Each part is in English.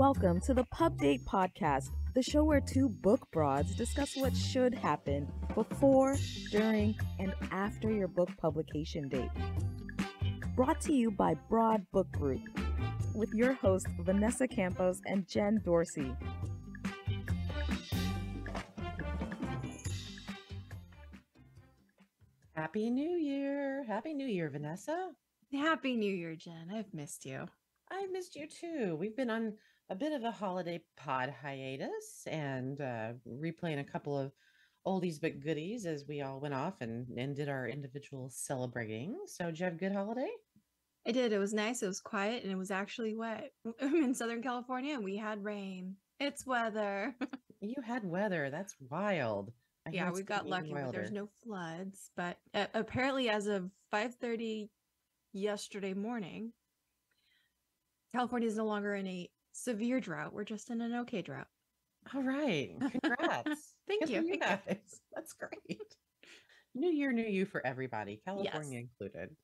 Welcome to the Pub Date Podcast, the show where two book broads discuss what should happen before, during, and after your book publication date. Brought to you by Broad Book Group, with your hosts Vanessa Campos and Jen Dorsey. Happy New Year. Happy New Year, Vanessa. Happy New Year, Jen. I've missed you. I missed you too. We've been on a bit of a holiday pod hiatus and replaying a couple of oldies but goodies as we all went off and did our individual celebrating. So did you have a good holiday? I did. It was nice. It was quiet and it was actually wet. I'm in Southern California and we had rain. It's weather. You had weather. That's wild. Yeah, we got lucky. There's no floods, but apparently as of 5:30 yesterday morning, California is no longer in a severe drought. We're just in an okay drought. All right. Congrats. Thank you. Guys. That's great. New year, new you for everybody, California included.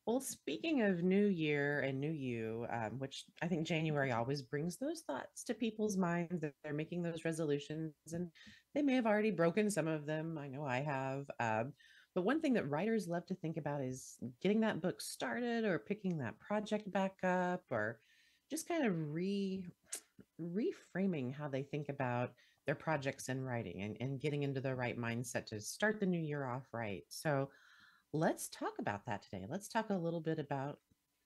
Well, speaking of New Year and New You, which I think January always brings those thoughts to people's minds that they're making those resolutions, and they may have already broken some of them. I know I have. But one thing that writers love to think about is getting that book started or picking that project back up, or just kind of reframing how they think about their projects and writing and getting into the right mindset to start the new year off right. So let's talk about that today. Let's talk a little bit about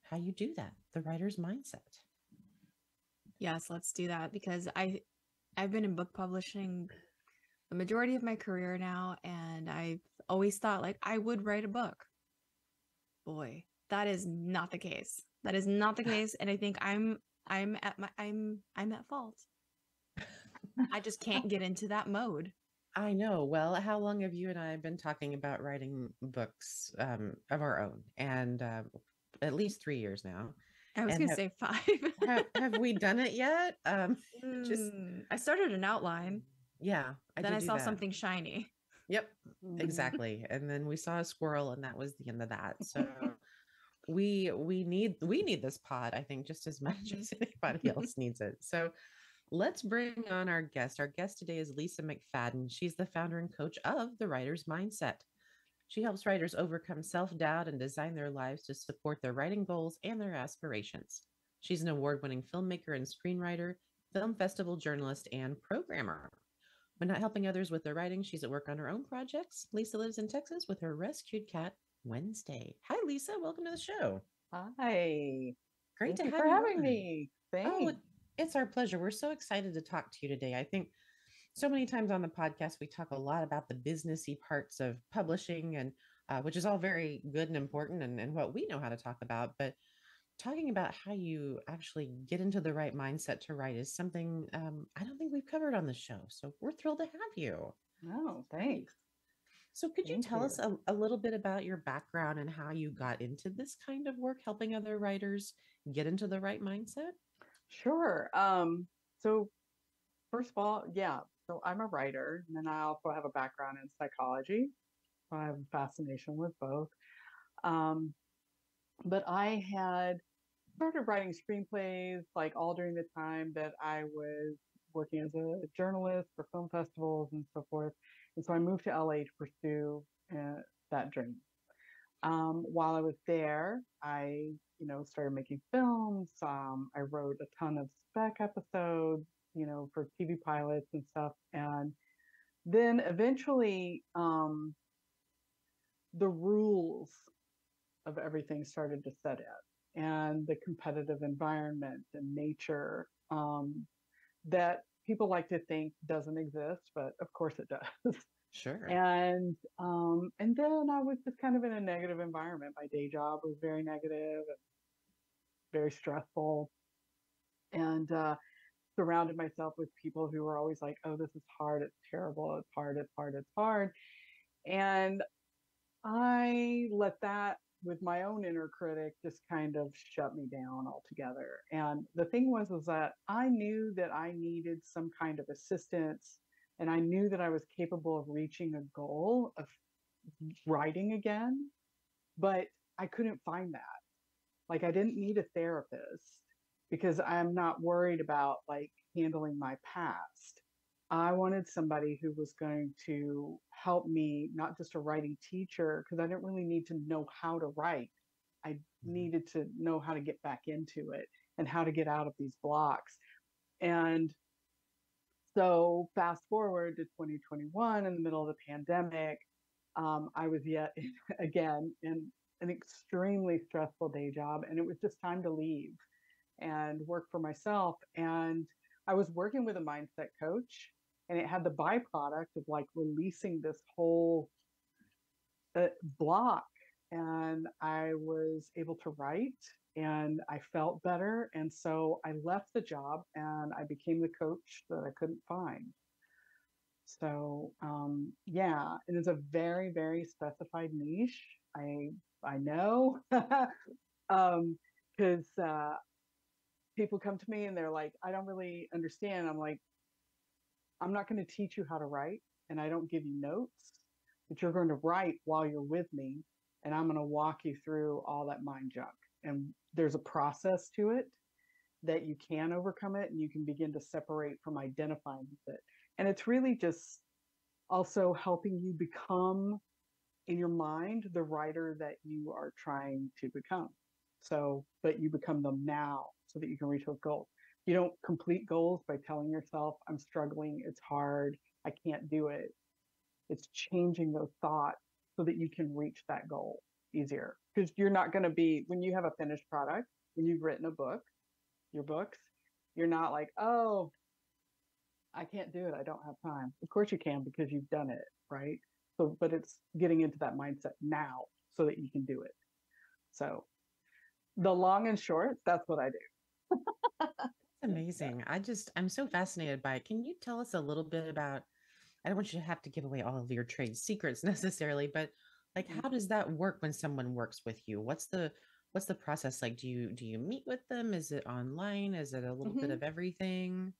how you do that, the writer's mindset. Yes, let's do that, because I've been in book publishing the majority of my career now, and I've always thought like I would write a book. Boy, that is not the case. That is not the case, and I think I'm at fault. I just can't get into that mode. I know. Well, how long have you and I been talking about writing books of our own? And at least 3 years now. I was going to say 5. have we done it yet? Just I started an outline. Yeah. Then I saw something shiny. Yep, exactly. And then we saw a squirrel, and that was the end of that. So we need this pod, I think, just as much as anybody else needs it. So let's bring on our guest. Our guest today is Lisa McFadden. She's the founder and coach of The Writer's Mindset. She helps writers overcome self-doubt and design their lives to support their writing goals and their aspirations. She's an award-winning filmmaker and screenwriter, film festival journalist, and programmer. When not helping others with their writing, she's at work on her own projects. Lisa lives in Texas with her rescued cat, Wednesday. Hi, Lisa. Welcome to the show. Hi. Great to have you for having me. Thanks. Oh, it's our pleasure. We're so excited to talk to you today. I think so many times on the podcast, we talk a lot about the businessy parts of publishing, and which is all very good and important and what we know how to talk about. But talking about how you actually get into the right mindset to write is something I don't think we've covered on the show. So we're thrilled to have you. Oh, thanks. So could you tell us a little bit about your background and how you got into this kind of work, helping other writers get into the right mindset? Sure. So first of all, so I'm a writer, and then I also have a background in psychology. I have a fascination with both. But I had started writing screenplays like all during the time that I was working as a journalist for film festivals and so forth. And so I moved to LA to pursue that dream. While I was there, I started making films. I wrote a ton of spec episodes, for TV pilots and stuff. And then eventually, the rules of everything started to set in, and the competitive environment and nature that people like to think doesn't exist, but of course it does. Sure. And then I was just kind of in a negative environment. My day job was very negative and very stressful, and surrounded myself with people who were always like, "Oh, this is hard. It's terrible. It's hard. It's hard. It's hard." And I let that, with my own inner critic, just kind of shut me down altogether. And the thing was that I knew that I needed some kind of assistance, and I knew that I was capable of reaching a goal of writing again, but I couldn't find that. Like, I didn't need a therapist. because I'm not worried about like handling my past. I wanted somebody who was going to help me, not just a writing teacher, because I didn't really need to know how to write. I needed to know how to get back into it and how to get out of these blocks. And so fast forward to 2021, in the middle of the pandemic, I was yet again in an extremely stressful day job, and it was just time to leave and work for myself. And I was working with a mindset coach, and it had the byproduct of like releasing this whole block. And I was able to write and I felt better. And so I left the job and I became the coach that I couldn't find. So yeah, it is a very, very specified niche. I know because people come to me and they're like, I don't really understand. I'm like, I'm not going to teach you how to write, and I don't give you notes, but you're going to write while you're with me, and I'm going to walk you through all that mind junk. And there's a process to it that you can overcome it, and you can begin to separate from identifying with it. And it's really just also helping you become, in your mind, the writer that you are trying to become. So, but you become them now so that you can reach those goals. You don't complete goals by telling yourself, I'm struggling, it's hard, I can't do it. It's changing those thoughts so that you can reach that goal easier. Because you're not going to be, when you have a finished product, when you've written a book, your books, you're not like, oh, I can't do it, I don't have time. Of course you can, because you've done it, right? So, but it's getting into that mindset now so that you can do it. So the long and short, that's what I do. Amazing. I'm so fascinated by it. Can you tell us a little bit about, I don't want you to have to give away all of your trade secrets necessarily, but like, how does that work when someone works with you? What's the process like? Do you meet with them? Is it online? Is it a little bit of everything?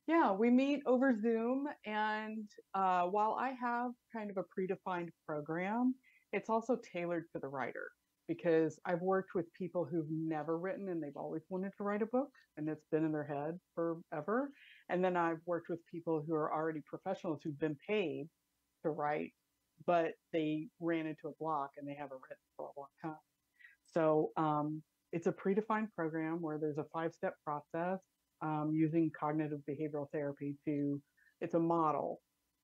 Yeah, we meet over Zoom. And while I have kind of a predefined program, it's also tailored for the writer, because I've worked with people who've never written and they've always wanted to write a book and it's been in their head forever. And then I've worked with people who are already professionals who've been paid to write, but they ran into a block and they haven't written for a long time. So it's a predefined program where there's a 5-step process using cognitive behavioral therapy to, it's a model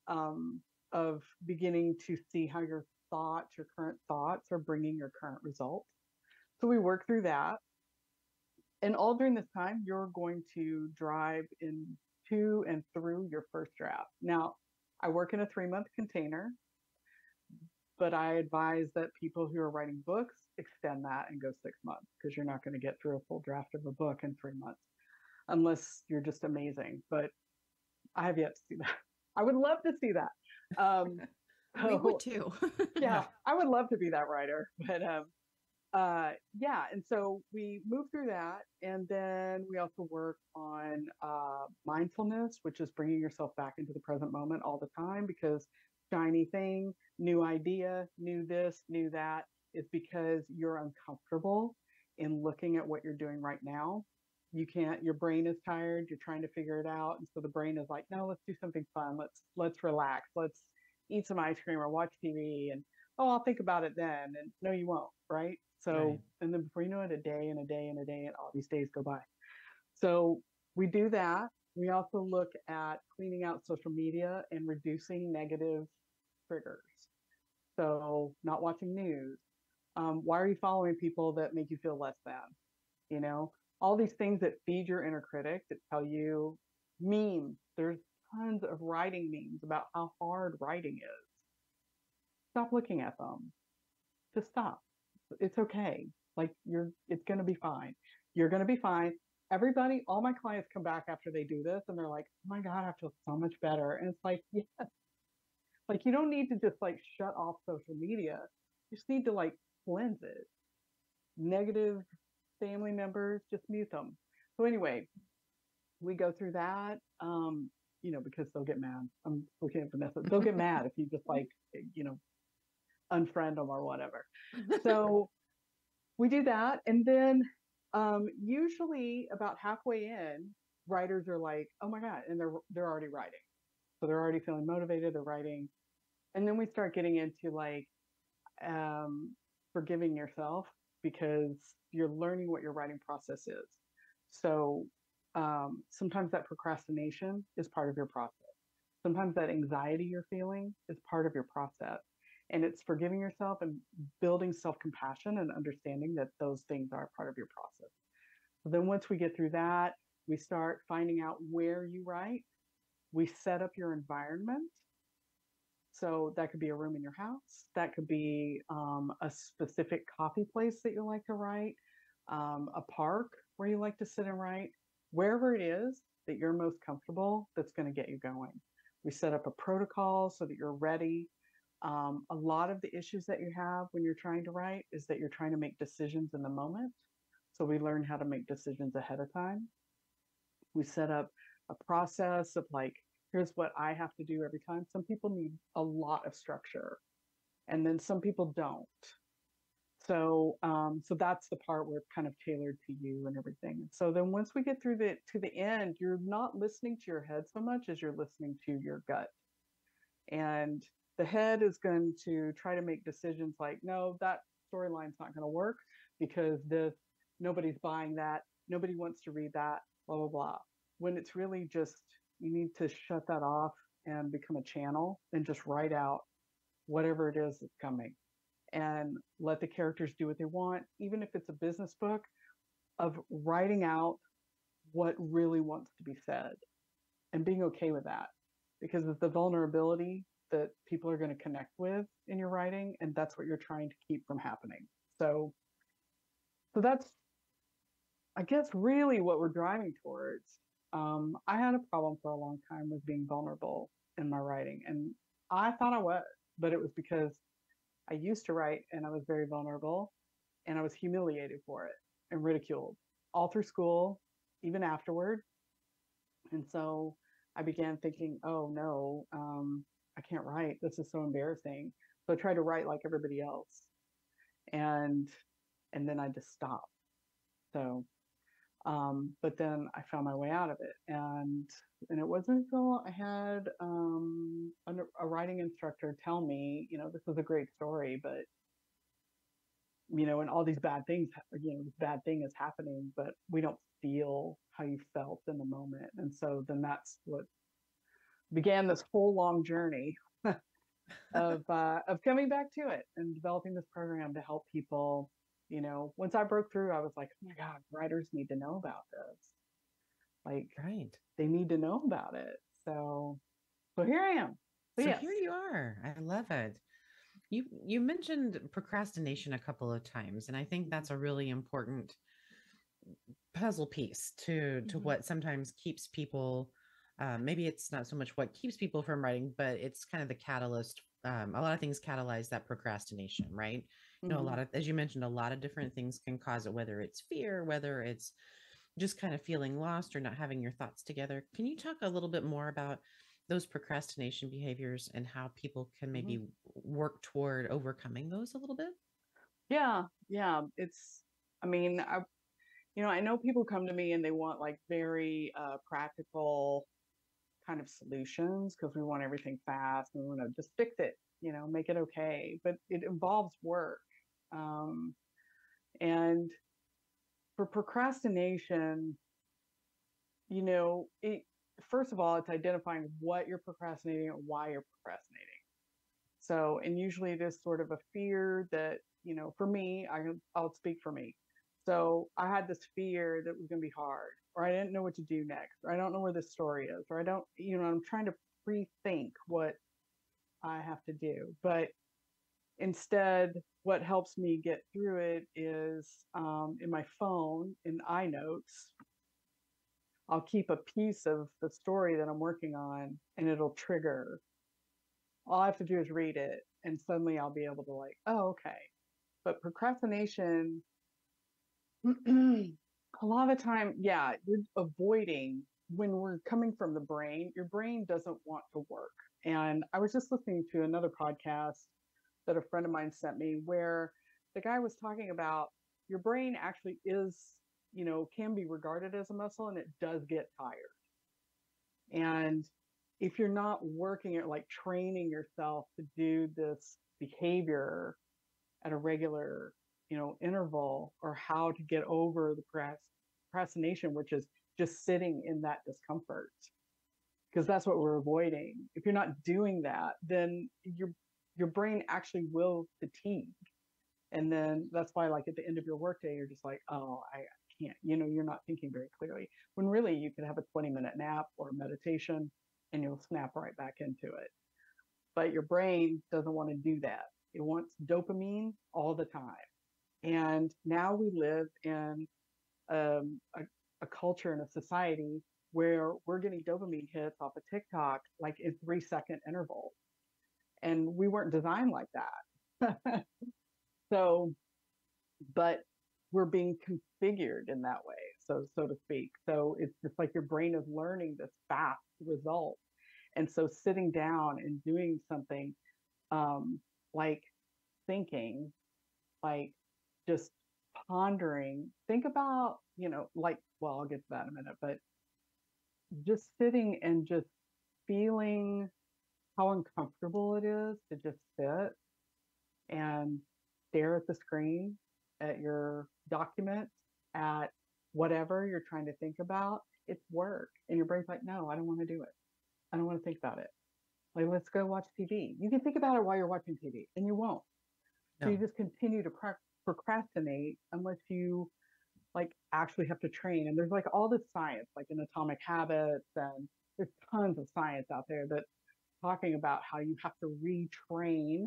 of beginning to see how your thoughts, your current thoughts are bringing your current results. So we work through that. And all during this time, you're going to drive into and through your first draft. Now, I work in a 3-month container, but I advise that people who are writing books extend that and go 6 months, because you're not going to get through a full draft of a book in 3 months unless you're just amazing. But I have yet to see that. I would love to see that. We would too. Yeah, I would love to be that writer. But yeah, and so we move through that, and then we also work on mindfulness, which is bringing yourself back into the present moment all the time, because shiny thing, new idea, new this, new that, is because you're uncomfortable in looking at what you're doing right now. You can't, your brain is tired, you're trying to figure it out, and so the brain is like, no, let's do something fun, let's relax, let's eat some ice cream or watch TV, and oh, I'll think about it then. And no, you won't, right? So, right. And then before you know it, a day and a day and a day, and all these days go by. So we do that. We also look at cleaning out social media and reducing negative triggers. So not watching news. Why are you following people that make you feel less than? You know, all these things that feed your inner critic, that tell you, memes. There's tons of writing memes about how hard writing is. Stop looking at them. Just stop. It's okay. Like it's going to be fine. You're going to be fine. Everybody, all my clients come back after they do this and they're like, oh my God, I feel so much better. And it's like, yes. Like, you don't need to just like shut off social media. You just need to like cleanse it. Negative family members, just mute them. So anyway, we go through that, you know, because they'll get mad. I'm looking at Vanessa. They'll get mad if you just like, you know, unfriend them or whatever. So we do that. And then Usually about halfway in, writers are like, "Oh my God," and they're already writing. So they're already feeling motivated, they're writing. And then we start getting into like um, forgiving yourself because you're learning what your writing process is. So sometimes that procrastination is part of your process. Sometimes that anxiety you're feeling is part of your process. And it's forgiving yourself and building self compassion and understanding that those things are part of your process. So then once we get through that, we start finding out where you write. We set up your environment. So that could be a room in your house. That could be a specific coffee place that you like to write, a park where you like to sit and write, wherever it is that you're most comfortable, that's going to get you going. We set up a protocol so that you're ready. A lot of the issues that you have when you're trying to write is that you're trying to make decisions in the moment. So we learn how to make decisions ahead of time. We set up a process of like, here's what I have to do every time. Some people need a lot of structure, and then some people don't. So that's the part where it's kind of tailored to you and everything. And so then once we get through to the end, you're not listening to your head so much as you're listening to your gut. And the head is going to try to make decisions like, no, that storyline's not going to work because this nobody's buying that, nobody wants to read that, blah blah blah. When it's really just you need to shut that off and become a channel and just write out whatever it is that's coming and let the characters do what they want, even if it's a business book, of writing out what really wants to be said and being okay with that, because it's the vulnerability that people are going to connect with in your writing, and that's what you're trying to keep from happening. So that's, I guess, really what we're driving towards. I had a problem for a long time with being vulnerable in my writing, and I thought I was, but it was because I used to write and I was very vulnerable, and I was humiliated for it and ridiculed all through school, even afterward. And so I began thinking, oh no, I can't write. This is so embarrassing. So I tried to write like everybody else, and then I just stopped. So but then I found my way out of it, and it wasn't until I had a writing instructor tell me, this was a great story, but and all these bad things, this bad thing is happening, but we don't feel how you felt in the moment. And so then that's what began this whole long journey of coming back to it and developing this program to help people. Once I broke through, I was like, oh my God, writers need to know about this. Like, Right. they need to know about it. So here I am. So Yes. here you are. I love it. You mentioned procrastination a couple of times, and I think that's a really important puzzle piece to what sometimes keeps people. Maybe it's not so much what keeps people from writing, but it's kind of the catalyst. A lot of things catalyze that procrastination, right? A lot of, as you mentioned, a lot of different things can cause it, whether it's fear, whether it's just kind of feeling lost or not having your thoughts together. Can you talk a little bit more about those procrastination behaviors and how people can maybe work toward overcoming those a little bit? Yeah. I mean, I know people come to me and they want like very practical kind of solutions because we want everything fast and we want to just fix it, make it okay. But it involves work. And for procrastination, first of all, it's identifying what you're procrastinating and why you're procrastinating. So, and usually it is sort of a fear that, for me, I'll speak for me. So I had this fear that it was going to be hard, or I didn't know what to do next, or I don't know where this story is, or I don't, I'm trying to pre-think what I have to do. But instead, what helps me get through it is in my phone, in iNotes, I'll keep a piece of the story that I'm working on, and it'll trigger. All I have to do is read it, and suddenly I'll be able to like, oh, okay. But procrastination, a lot of the time, yeah, you're avoiding when we're coming from the brain. Your brain doesn't want to work. And I was just listening to another podcast that a friend of mine sent me where the guy was talking about your brain actually is can be regarded as a muscle, and it does get tired. And if you're not working at like training yourself to do this behavior at a regular, interval, or how to get over the procrastination, which is just sitting in that discomfort, because that's what we're avoiding. If you're not doing that, then your brain actually will fatigue. And then that's why, like, at the end of your workday, you're just like, oh, I can't, you're not thinking very clearly. When really you could have a 20-minute nap or meditation and you'll snap right back into it. But your brain doesn't want to do that. It wants dopamine all the time. And now we live in a culture and a society where we're getting dopamine hits off of TikTok like in 3-second intervals. And we weren't designed like that. So, but we're being configured in that way, so to speak. So it's just like your brain is learning this fast result. And so sitting down and doing something like thinking, like just pondering, think about, like, well, I'll get to that in a minute, but just sitting and just feeling how uncomfortable it is to just sit and stare at the screen, at your document, at whatever you're trying to think about. It's work. And your brain's like, no, I don't want to do it. I don't want to think about it. Like, let's go watch TV. You can think about it while you're watching TV, and you won't. No. So you just continue to procrastinate unless you like actually have to train. And there's like all this science, like in Atomic Habits, and there's tons of science out there that's talking about how you have to retrain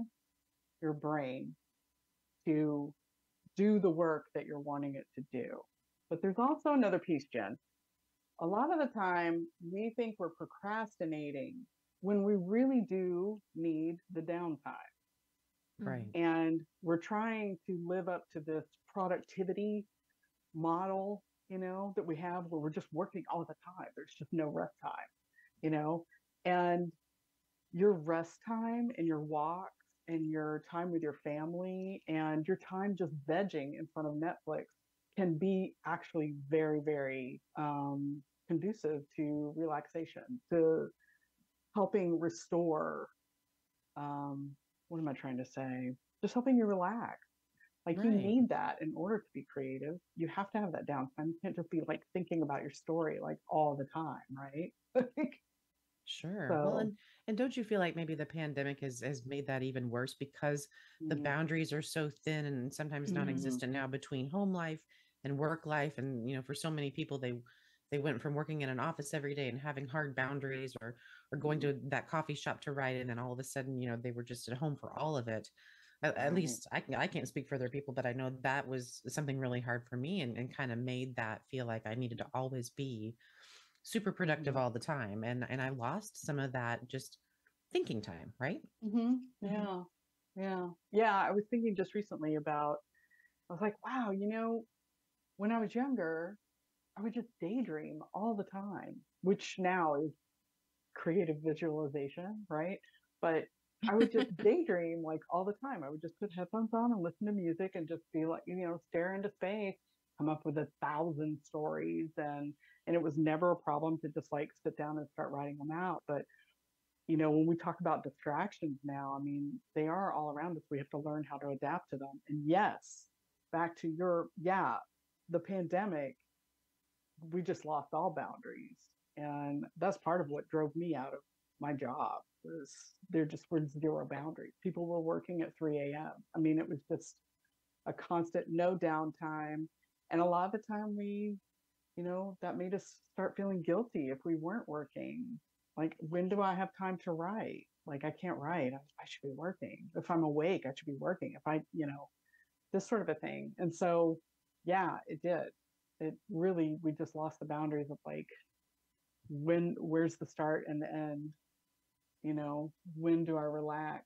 your brain to do the work that you're wanting it to do. But there's also another piece, Jen. A lot of the time we think we're procrastinating when we really do need the downtime. Right. And we're trying to live up to this productivity model, that we have, where we're just working all the time. There's just no rest time, and your rest time and your walks and your time with your family and your time just vegging in front of Netflix can be actually very, very conducive to relaxation, to helping restore, what am I trying to say? Just helping you relax. Like, you need that in order to be creative. You have to have that downtime. You can't just be like thinking about your story like all the time, right? Sure. Well, and don't you feel like maybe the pandemic has made that even worse because the boundaries are so thin and sometimes non-existent now between home life and work life? And, for so many people, they went from working in an office every day and having hard boundaries, or going to that coffee shop to write, and then all of a sudden, they were just at home for all of it. At least I can't speak for other people, but I know that was something really hard for me, and kind of made that feel like I needed to always be super productive all the time. And I lost some of that just thinking time, right? Yeah. Yeah. I was thinking just recently about, I was like, wow, when I was younger, I would just daydream all the time, which now is creative visualization, right? But I would just daydream like all the time. I would just put headphones on and listen to music and just be like, stare into space, come up with 1,000 stories. And it was never a problem to just like sit down and start writing them out. But, when we talk about distractions now, I mean, they are all around us. We have to learn how to adapt to them. And yes, back to the pandemic, we just lost all boundaries. And that's part of what drove me out of my job, was there just were zero boundaries. People were working at 3 a.m. I mean, it was just a constant no downtime. And a lot of the time we, that made us start feeling guilty if we weren't working. Like, when do I have time to write? Like, I can't write. I should be working. If I'm awake, I should be working. If I, this sort of a thing. And so, yeah, it did. It really, we just lost the boundaries of like, where's the start and the end? When do I relax?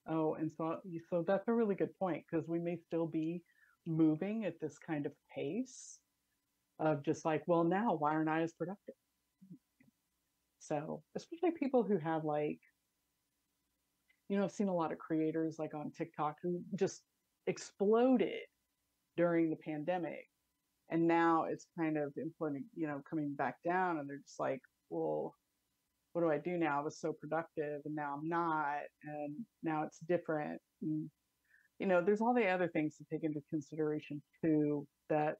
Oh, and so that's a really good point, because we may still be moving at this kind of pace of just like, well, now why aren't I as productive? So especially people who have like, I've seen a lot of creators like on TikTok who just exploded during the pandemic. And now it's kind of imploding, coming back down, and they're just like, well, what do I do now? I was so productive and now I'm not, and now it's different. And, there's all the other things to take into consideration too, that,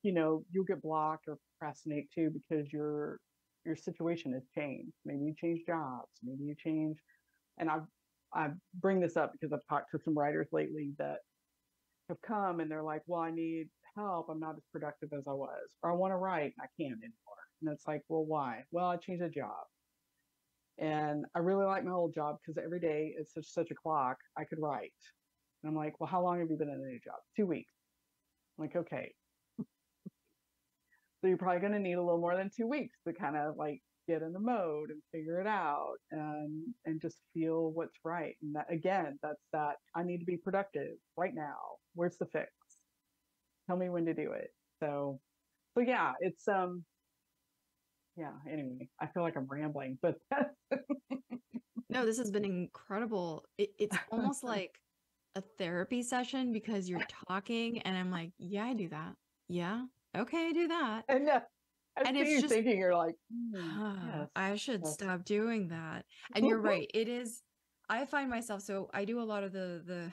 you'll get blocked or procrastinate too, because your situation has changed. Maybe you change jobs, maybe you change, and I bring this up because I've talked to some writers lately that have come and they're like, well, I need help. I'm not as productive as I was, or I want to write and I can't anymore. And it's like, well, why? Well, I changed a job. And I really like my old job because every day it's such a clock I could write. And I'm like, well, how long have you been in a new job? 2 weeks. I'm like, okay. So you're probably going to need a little more than 2 weeks to kind of like get in the mode and figure it out, and just feel what's right. And that, again, that's that I need to be productive right now. Where's the fix? Tell me when to do it. So yeah, it's yeah, anyway, I feel like I'm rambling, but No, this has been incredible. It's almost like a therapy session because you're talking and I'm like, yeah, I do that. Yeah. Okay, I do that. and I And see it's you just, thinking, you're like, yes, I should yes. stop doing that. And you're right. It is, I find myself, so I do a lot of the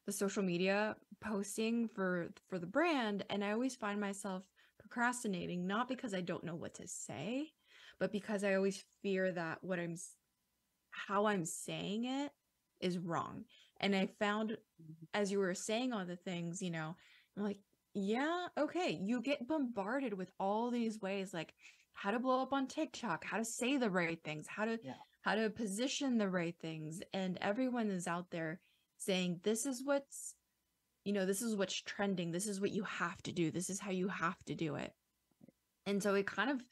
social media posting for the brand, and I always find myself procrastinating, not because I don't know what to say, but because I always fear that how I'm saying it is wrong. And I found, as you were saying all the things, I'm like, yeah, okay, you get bombarded with all these ways, like how to blow up on TikTok, how to say the right things, how to position the right things, and everyone is out there saying this is what's trending, this is what you have to do, this is how you have to do it. And so it kind of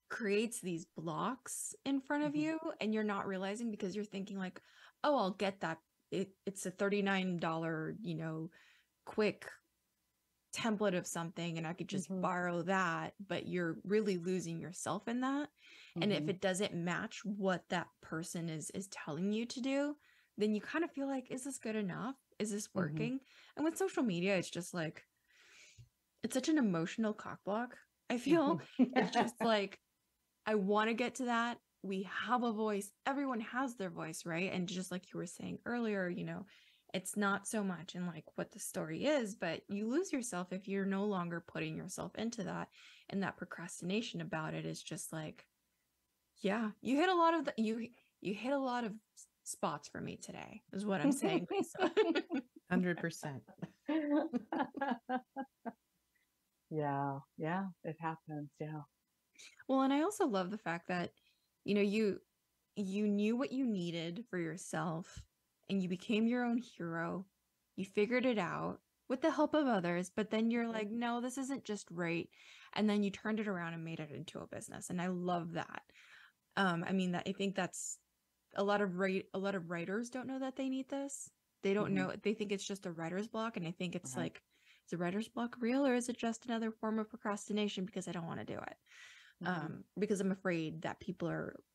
creates these blocks in front of you, and you're not realizing because you're thinking like, oh, I'll get that. It's a $39, quick template of something and I could just borrow that, but you're really losing yourself in that. And if it doesn't match what that person is telling you to do, then you kind of feel like, is this good enough? Is this working? And with social media, it's just like, it's such an emotional cock block. I feel it's just like, I want to get to that. We have a voice. Everyone has their voice, right? And just like you were saying earlier, it's not so much in like what the story is, but you lose yourself if you're no longer putting yourself into that. And that procrastination about it is just like, yeah, you hit a lot of you hit a lot of spots for me today, is what I'm saying, Lisa. 100%. Yeah, it happens. Yeah. Well, and I also love the fact that, you knew what you needed for yourself and you became your own hero. You figured it out with the help of others, but then you're like, no, this isn't just right. And then you turned it around and made it into a business. And I love that. I mean, that I think that's a lot of writers don't know that they need this. They don't know. They think it's just a writer's block. And I think it's like, is a writer's block real, or is it just another form of procrastination because I don't want to do it? Because I'm afraid that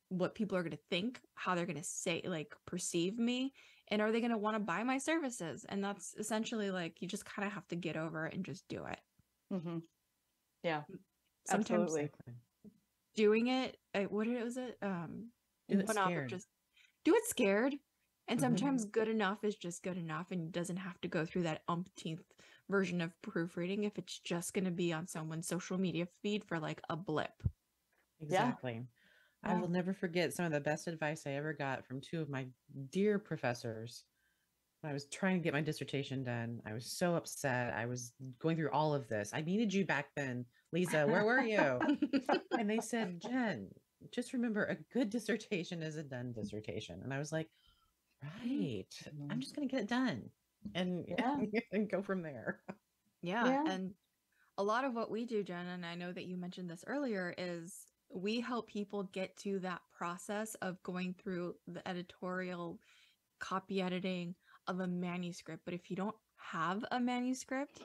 what people are going to think, how they're going to say, like, perceive me, and are they going to want to buy my services? And that's essentially like, you just kind of have to get over it and just do it. Yeah, Sometimes absolutely. doing it, what was it? Do it scared. Just do it scared. And sometimes good enough is just good enough, and doesn't have to go through that umpteenth version of proofreading if it's just going to be on someone's social media feed for like a blip. Exactly. I will never forget some of the best advice I ever got from two of my dear professors. When I was trying to get my dissertation done, I was so upset. I was going through all of this. I needed you back then, Lisa. Where were you? And they said, Jen, just remember, a good dissertation is a done dissertation. And I was like, right. I'm just going to get it done and go from there. Yeah. And a lot of what we do, Jen, and I know that you mentioned this earlier, is we help people get to that process of going through the editorial copy editing of a manuscript. But if you don't have a manuscript,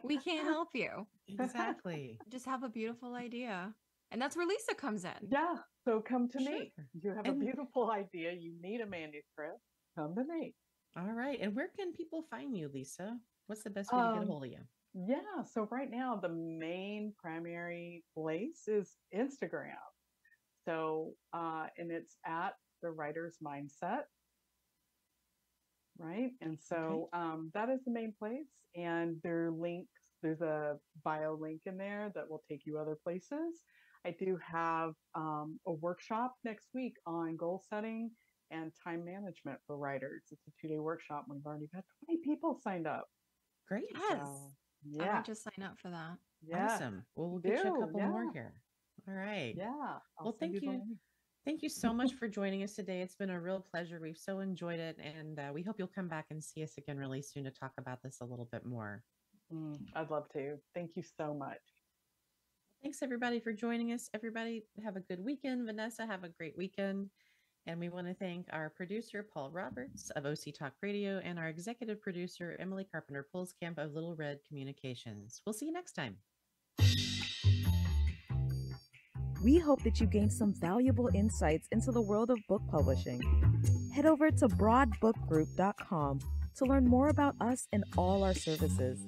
we can't help you. Exactly. Just have a beautiful idea. And that's where Lisa comes in. Yeah. So come to me. You have a beautiful idea. You need a manuscript. Come to me. All right. And where can people find you, Lisa? What's the best way to get a hold of you? Yeah, so right now the main primary place is Instagram. So, and it's at the writer's mindset, right? And Okay. so that is the main place. And there are links, there's a bio link in there that will take you other places. I do have a workshop next week on goal setting and time management for writers. It's a 2-day workshop. We've already got 20 people signed up. Great. Yes. So, I yeah, might just sign up for that. yes, Awesome. Well, we'll get you a do. couple Yeah, more here. All right. yeah. I'll Well, send you thank the you. link. Thank you so much for joining us today. It's been a real pleasure. We've so enjoyed it. And we hope you'll come back and see us again really soon to talk about this a little bit more. I'd love to. Thank you so much. Thanks, everybody, for joining us. Everybody, have a good weekend. Vanessa, have a great weekend. And we want to thank our producer, Paul Roberts of OC Talk Radio, and our executive producer, Emily Carpenter Pulskamp of Little Red Communications. We'll see you next time. We hope that you gained some valuable insights into the world of book publishing. Head over to broadbookgroup.com to learn more about us and all our services.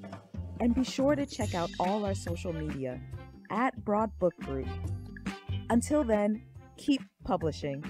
And be sure to check out all our social media at Broad Book Group. Until then, keep publishing.